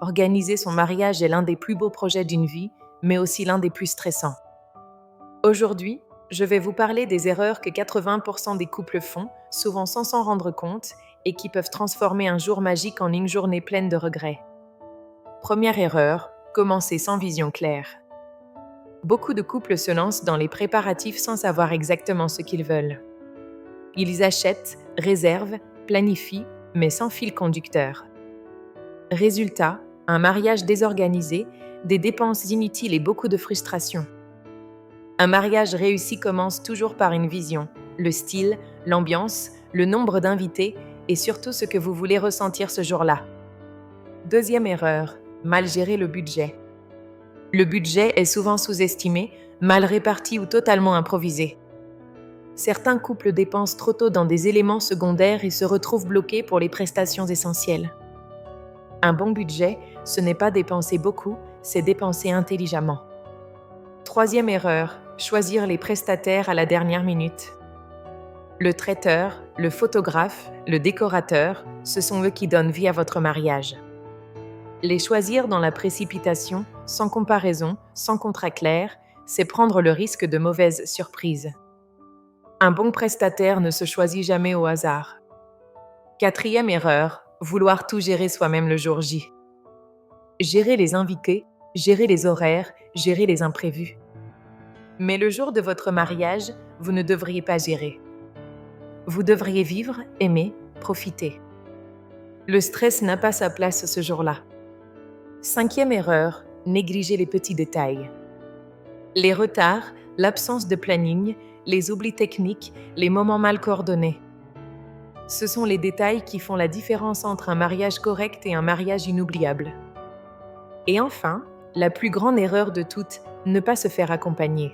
Organiser son mariage est l'un des plus beaux projets d'une vie, mais aussi l'un des plus stressants. Aujourd'hui, je vais vous parler des erreurs que 80% des couples font, souvent sans s'en rendre compte, et qui peuvent transformer un jour magique en une journée pleine de regrets. Première erreur, commencer sans vision claire. Beaucoup de couples se lancent dans les préparatifs sans savoir exactement ce qu'ils veulent. Ils achètent, réservent, planifient, mais sans fil conducteur. Résultat, un mariage désorganisé, des dépenses inutiles et beaucoup de frustration. Un mariage réussi commence toujours par une vision, le style, l'ambiance, le nombre d'invités et surtout ce que vous voulez ressentir ce jour-là. Deuxième erreur, mal gérer le budget. Le budget est souvent sous-estimé, mal réparti ou totalement improvisé. Certains couples dépensent trop tôt dans des éléments secondaires et se retrouvent bloqués pour les prestations essentielles. Un bon budget, ce n'est pas dépenser beaucoup, c'est dépenser intelligemment. Troisième erreur, choisir les prestataires à la dernière minute. Le traiteur, le photographe, le décorateur, ce sont eux qui donnent vie à votre mariage. Les choisir dans la précipitation, sans comparaison, sans contrat clair, c'est prendre le risque de mauvaises surprises. Un bon prestataire ne se choisit jamais au hasard. Quatrième erreur, vouloir tout gérer soi-même le jour J. Gérer les invités, gérer les horaires, gérer les imprévus. Mais le jour de votre mariage, vous ne devriez pas gérer. Vous devriez vivre, aimer, profiter. Le stress n'a pas sa place ce jour-là. Cinquième erreur, négliger les petits détails. Les retards, l'absence de planning, les oublis techniques, les moments mal coordonnés. Ce sont les détails qui font la différence entre un mariage correct et un mariage inoubliable. Et enfin, la plus grande erreur de toutes, ne pas se faire accompagner.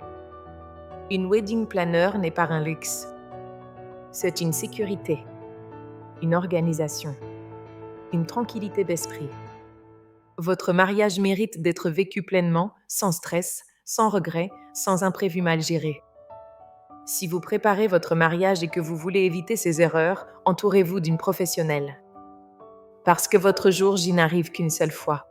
Une wedding planner n'est pas un luxe. C'est une sécurité, une organisation, une tranquillité d'esprit. Votre mariage mérite d'être vécu pleinement, sans stress, sans regret, sans imprévu mal géré. Si vous préparez votre mariage et que vous voulez éviter ces erreurs, entourez-vous d'une professionnelle. Parce que votre jour J n'arrive qu'une seule fois.